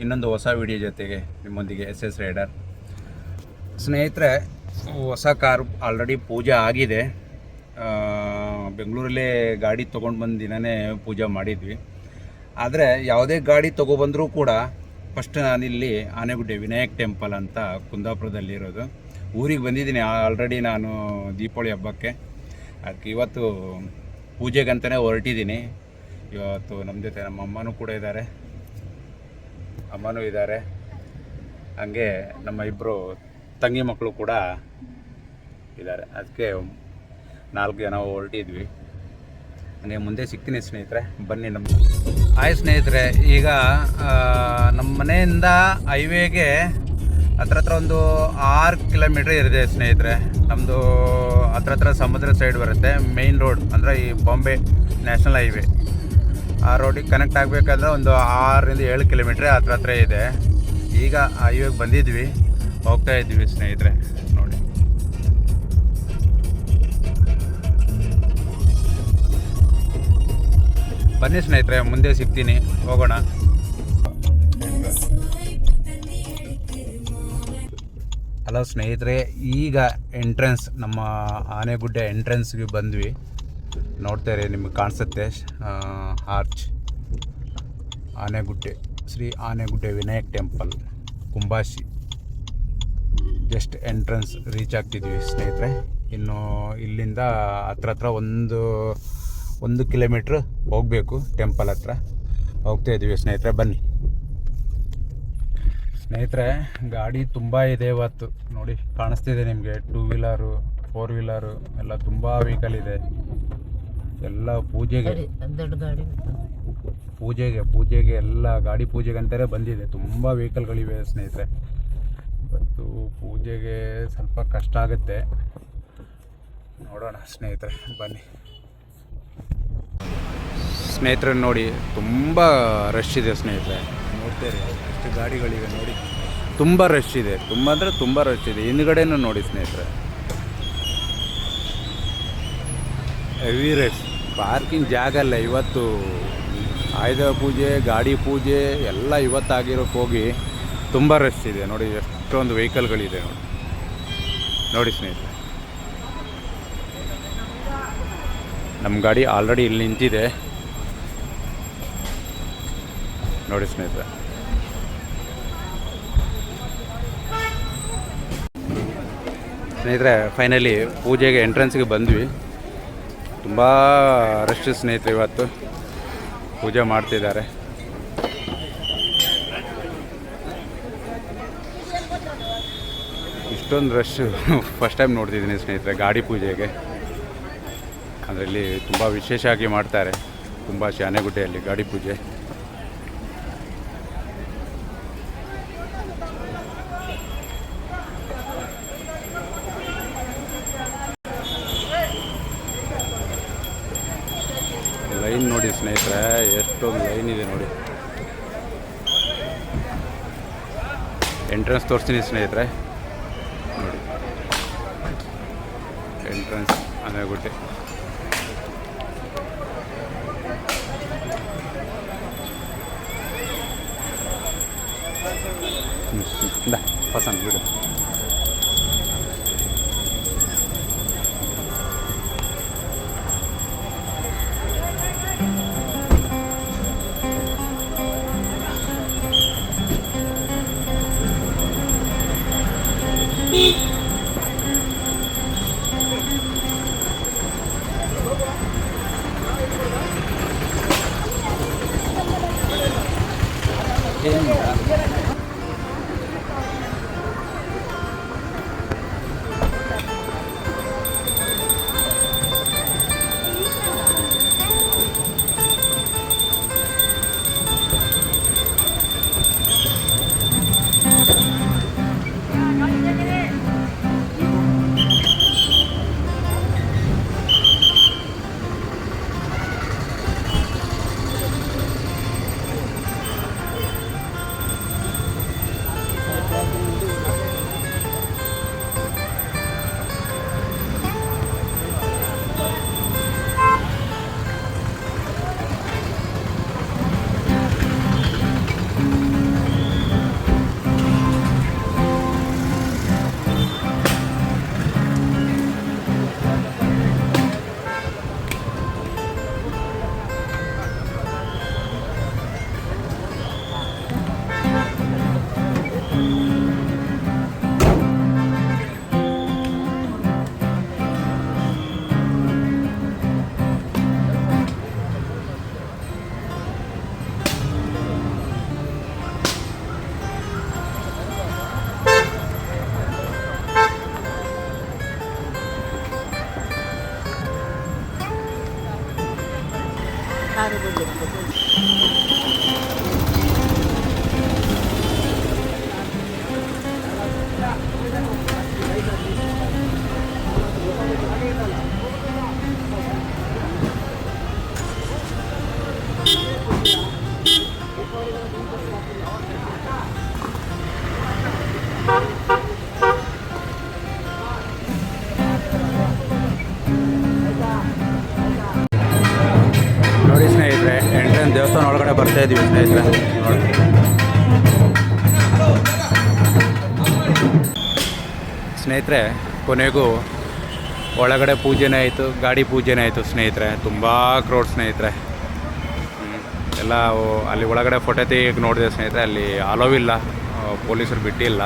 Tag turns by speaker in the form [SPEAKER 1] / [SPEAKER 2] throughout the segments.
[SPEAKER 1] ಇನ್ನೊಂದು ಹೊಸ ವಿಡಿಯೋ ಜೊತೆಗೆ ನಿಮ್ಮೊಂದಿಗೆ SS ರೈಡರ್. ಸ್ನೇಹಿತರೆ, ಹೊಸ ಕಾರು ಆಲ್ರೆಡಿ ಪೂಜೆ ಆಗಿದೆ. ಬೆಂಗಳೂರಲ್ಲೇ ಗಾಡಿ ತೊಗೊಂಡು ಬಂದು ದಿನವೇ ಪೂಜೆ ಮಾಡಿದ್ವಿ. ಆದರೆ ಯಾವುದೇ ಗಾಡಿ ತೊಗೊಬಂದರೂ ಕೂಡ ಫಸ್ಟ್ ನಾನಿಲ್ಲಿ ಆನೆಗುಡ್ಡೆ ವಿನಾಯಕ್ ಟೆಂಪಲ್ ಅಂತ ಕುಂದಾಪುರದಲ್ಲಿರೋದು ಊರಿಗೆ ಬಂದಿದ್ದೀನಿ. ಆಲ್ರೆಡಿ ನಾನು ದೀಪಾವಳಿ ಹಬ್ಬಕ್ಕೆ ಅದಕ್ಕೆ ಇವತ್ತು ಪೂಜೆಗಂತಲೇ ಹೊರಟಿದ್ದೀನಿ. ಇವತ್ತು ನಮ್ಮ ಜೊತೆ ನಮ್ಮ ಅಮ್ಮನೂ ಕೂಡ ಇದ್ದಾರೆ, ಅಮ್ಮನೂ ಇದ್ದಾರೆ, ಹಾಗೆ ನಮ್ಮ ಇಬ್ಬರು ತಂಗಿ ಮಕ್ಕಳು ಕೂಡ ಇದ್ದಾರೆ. ಅದಕ್ಕೆ 4 ಜನ ಹೊರಟಿದ್ವಿ. ಹಾಗೆ ಮುಂದೆ ಸಿಗ್ತೀನಿ ಸ್ನೇಹಿತರೆ, ಬನ್ನಿ ನಮ್ಮ. ಹಾಯ್ ಸ್ನೇಹಿತರೆ, ಈಗ ನಮ್ಮ ಮನೆಯಿಂದ ಹೈವೇಗೆ ಹತ್ರ ಒಂದು 6 ಕಿಲೋಮೀಟ್ರ್ ಇರಿದೆ ಸ್ನೇಹಿತರೆ. ನಮ್ಮದು ಹತ್ರ ಸಮುದ್ರ ಸೈಡ್ ಬರುತ್ತೆ. ಮೇಯ್ನ್ ರೋಡ್ ಅಂದರೆ ಈ ಬಾಂಬೆ ನ್ಯಾಷನಲ್ ಹೈವೇ, ಆ ರೋಡಿಗೆ ಕನೆಕ್ಟ್ ಆಗಬೇಕಾದ್ರೆ ಒಂದು 6-7 ಕಿಲೋಮೀಟ್ರ್ ಹತ್ರ ಇದೆ. ಈಗ ಹೈವೇಗೆ ಬಂದಿದ್ವಿ, ಹೋಗ್ತಾ ಇದ್ವಿ ಸ್ನೇಹಿತರೆ. ನೋಡಿ, ಬನ್ನಿ ಸ್ನೇಹಿತರೆ, ಮುಂದೆ ಸಿಗ್ತೀನಿ, ಹೋಗೋಣ. ಹಲೋ ಸ್ನೇಹಿತರೆ, ಈಗ ಎಂಟ್ರೆನ್ಸ್, ನಮ್ಮ ಆನೆಗುಡ್ಡೆ ಎಂಟ್ರೆನ್ಸ್ಗೆ ಬಂದ್ವಿ. ನೋಡ್ತಾರೆ, ನಿಮಗೆ ಕಾಣಿಸುತ್ತೆ arch. Anegudde, Shri Anegudde Vinayak temple, Kumbashi. Just entrance reach ಆಗ್ತಿದ್ವಿ ಸ್ನೇಹಿತರೆ. ಇನ್ನು ಇಲ್ಲಿಂದ ಹತ್ರ ಒಂದು ಕಿಲೋಮೀಟ್ರ್ ಹೋಗಬೇಕು, ಟೆಂಪಲ್ ಹತ್ರ ಹೋಗ್ತಾ ಇದ್ದೀವಿ ಸ್ನೇಹಿತರೆ. ಬನ್ನಿ ಸ್ನೇಹಿತರೆ, ಗಾಡಿ ತುಂಬ ಇದೆ ಇವತ್ತು. ನೋಡಿ, ಕಾಣಿಸ್ತಿದೆ ನಿಮಗೆ. 2 ವೀಲರು, 4 ವೀಲರು ಎಲ್ಲ ತುಂಬ ವೆಹಿಕಲ್ ಇದೆ. ಎಲ್ಲ ಪೂಜೆಗೆ ಎಲ್ಲ ಗಾಡಿ ಪೂಜೆಗೆ ಅಂತಾರೆ ಬಂದಿದೆ. ತುಂಬ ವೆಹಿಕಲ್ಗಳಿವೆ ಸ್ನೇಹಿತರೆ. ಇವತ್ತು ಪೂಜೆಗೆ ಸ್ವಲ್ಪ ಕಷ್ಟ ಆಗುತ್ತೆ, ನೋಡೋಣ ಸ್ನೇಹಿತರೆ, ಬನ್ನಿ. ಸ್ನೇಹಿತರೆ ನೋಡಿ, ತುಂಬ ರಶ್ ಇದೆ ಸ್ನೇಹಿತರೆ. ನೋಡ್ತೀರಿ ಎಷ್ಟು ಗಾಡಿಗಳಿವೆ ನೋಡಿ, ತುಂಬ ರಶ್ ಇದೆ. ತುಂಬ ಅಂದರೆ ತುಂಬ ರಶ್ ಇದೆ. ಹಿಂದ್ಗಡೆನೂ ನೋಡಿ ಸ್ನೇಹಿತರೆ, ಹೆವಿ ರಶ್. ಪಾರ್ಕಿಂಗ್ ಜಾಗ ಇಲ್ಲ ಇವತ್ತು. ಆಯುಧ ಪೂಜೆ, ಗಾಡಿ ಪೂಜೆ ಎಲ್ಲ ಇವತ್ತಾಗಿರೋಕ್ಕೆ ಹೋಗಿ ತುಂಬ ರಶ್ ಇದೆ. ನೋಡಿ ಎಷ್ಟೊಂದು ವೆಹಿಕಲ್ಗಳಿದೆ ನೋಡಿ ಸ್ನೇಹಿತರೆ. ನಮ್ಮ ಗಾಡಿ ಆಲ್ರೆಡಿ ಇಲ್ಲಿ ನಿಂತಿದೆ ನೋಡಿ ಸ್ನೇಹಿತರೆ. ಫೈನಲಿ ಪೂಜೆಗೆ ಎಂಟ್ರೆನ್ಸ್ಗೆ ಬಂದ್ವಿ. ತುಂಬ ರಶ್ ಸ್ನೇಹಿತರೆ, ಇವತ್ತು ಪೂಜೆ ಮಾಡ್ತಿದ್ದಾರೆ. ಇಷ್ಟೊಂದು ರಶ್ ಫಸ್ಟ್ ಟೈಮ್ ನೋಡ್ತಿದ್ದೀನಿ ಸ್ನೇಹಿತರೆ ಗಾಡಿ ಪೂಜೆಗೆ. ಅದರಲ್ಲಿ ತುಂಬ ವಿಶೇಷವಾಗಿ ಮಾಡ್ತಾರೆ ಕುಂಬಾಶಿ ಆನೆಗುಡ್ಡೆಯಲ್ಲಿ ಗಾಡಿ ಪೂಜೆ. ಲೈನ್ ನೋಡಿ ಸ್ನೇಹಿತರೆ, ಎಷ್ಟೊಂದು ಲೈನ್ ಇದೆ ನೋಡಿ. ಎಂಟ್ರೆನ್ಸ್ ತೋರಿಸ್ತೀನಿ ಸ್ನೇಹಿತರೆ, ನೋಡಿ ಎಂಟ್ರೆನ್ಸ್ ಆನೆಗುಡ್ಡೆ. ಪಸಂದ್ ಬಿಡು. ನೋಡಿ ಸ್ನೇಹಿತರೆ, ಎಂಟ್ರೆನ್ಸ್ ದೇವಸ್ಥಾನ ಒಳಗಡೆ ಬರ್ತಾ ಇದ್ದೀವಿ ಸ್ನೇಹಿತರೆ. ನೋಡಿ ಸ್ನೇಹಿತರೆ, ಕೊನೆಗೂ ಒಳಗಡೆ ಪೂಜೆನೇ ಆಯಿತು, ಗಾಡಿ ಪೂಜೆನೇ ಆಯಿತು ಸ್ನೇಹಿತರೆ. ತುಂಬ ಕ್ರೌಡ್ ಸ್ನೇಹಿತರೆ. ಎಲ್ಲ ಅಲ್ಲಿ ಒಳಗಡೆ ಫೋಟೋ ತೆಗಿಯೋಕೆ ನೋಡಿದೆ ಸ್ನೇಹಿತರೆ, ಅಲ್ಲಿ ಅಲೋವಿಲ್ಲ, ಪೊಲೀಸರು ಬಿಟ್ಟಿಲ್ಲ.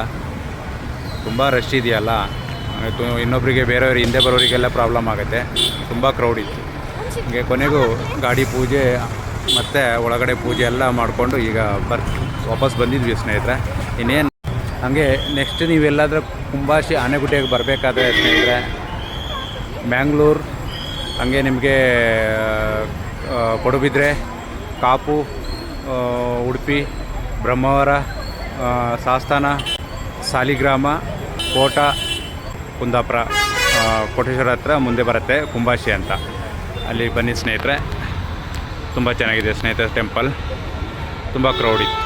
[SPEAKER 1] ತುಂಬ ರಶ್ ಇದೆಯಲ್ಲ, ಇನ್ನೊಬ್ಬರಿಗೆ ಬೇರೆಯವ್ರಿಗೆ ಹಿಂದೆ ಬರೋರಿಗೆಲ್ಲ ಪ್ರಾಬ್ಲಮ್ ಆಗುತ್ತೆ. ತುಂಬ ಕ್ರೌಡ್ ಇತ್ತು. ಹೀಗೆ ಕೊನೆಗೂ ಗಾಡಿ ಪೂಜೆ ಮತ್ತು ಒಳಗಡೆ ಪೂಜೆ ಎಲ್ಲ ಮಾಡಿಕೊಂಡು ಈಗ ವಾಪಸ್ ಬಂದಿದ್ವಿ ಸ್ನೇಹಿತರೆ. ಇನ್ನೇನು ಹಾಗೆ ನೆಕ್ಸ್ಟ್ ನೀವೆಲ್ಲಾದರೂ ಕುಂಬಾಶಿ ಆನೆಗುಡ್ಡೆಗೆ ಬರಬೇಕಾದ್ರೆ ಸ್ನೇಹಿತರೆ, ಮ್ಯಾಂಗ್ಳೂರು, ಹಾಗೆ ನಿಮಗೆ ಪಡುಬಿದ್ರೆ, ಕಾಪು, ಉಡುಪಿ, ಬ್ರಹ್ಮಾವರ, ಸಾಸ್ತಾನ, ಸಾಲಿಗ್ರಾಮ, ಕೋಟ, ಕುಂದಾಪುರ, ಕೋಟೇಶ್ವರ ಹತ್ರ ಮುಂದೆ ಬರುತ್ತೆ ಕುಂಬಾಶಿ ಅಂತ. ಅಲ್ಲಿ ಬನ್ನಿ ಸ್ನೇಹಿತರೆ. ತುಂಬ ಚೆನ್ನಾಗಿದೆ ಸ್ನೇಹಿತರೆ ಟೆಂಪಲ್. ತುಂಬ ಕ್ರೌಡ್ ಇತ್ತು.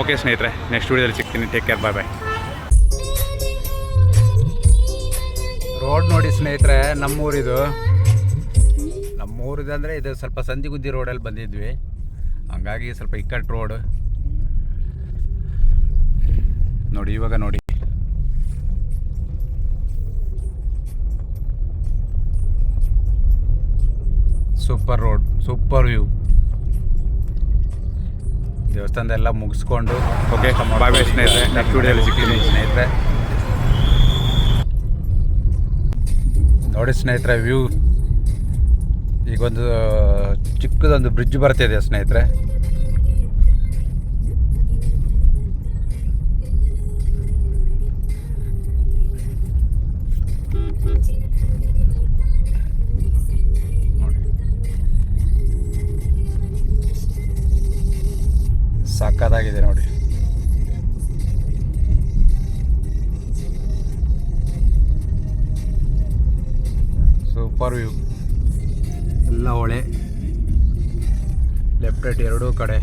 [SPEAKER 1] ಓಕೆ ಸ್ನೇಹಿತರೆ, ನೆಕ್ಸ್ಟ್ ವೀಡಿಯೋದಲ್ಲಿ ಸಿಗ್ತೀನಿ. ಟೇಕ್ ಕೇರ್, ಬಾಯ್ ಬಾಯ್. ರೋಡ್ ನೋಡಿ ಸ್ನೇಹಿತರೆ, ನಮ್ಮೂರಿದು ಅಂದರೆ ಇದು ಸ್ವಲ್ಪ ಸಂದಿಗುದ್ದಿ ರೋಡಲ್ಲಿ ಬಂದಿದ್ವಿ, ಹಂಗಾಗಿ ಸ್ವಲ್ಪ ಇಕ್ಕಟ್ಟು ರೋಡ್ ನೋಡಿ. ಇವಾಗ ನೋಡಿ, ಸೂಪರ್ ರೋಡ್, ಸೂಪರ್ ವ್ಯೂ. ದೇವಸ್ಥಾನದೆಲ್ಲ ಮುಗಿಸ್ಕೊಂಡು ಓಕೆ ಬಾಯ್ ಬಾಯ್ ಸ್ನೇಹಿತರೆ. ನೆಕ್ಸ್ಟ್ ವಿಡಿಯೋದಲ್ಲಿ ಸಿಗ್ತೀನಿ ಸ್ನೇಹಿತರೆ. ನೋಡಿ ಸ್ನೇಹಿತರೆ, ವ್ಯೂ. ಈಗೊಂದು ಚಿಕ್ಕದೊಂದು ಬ್ರಿಡ್ಜ್ ಬರ್ತಿದೆ ಸ್ನೇಹಿತರೆ. ಸಕ್ಕತ್ತಾಗಿದೆ ನೋಡಿ. Super view. ಎಲ್ಲ ಹೊಳೆ, ಲೆಫ್ಟ್ ರೈಟ್ ಎರಡೂ ಕಡೆ.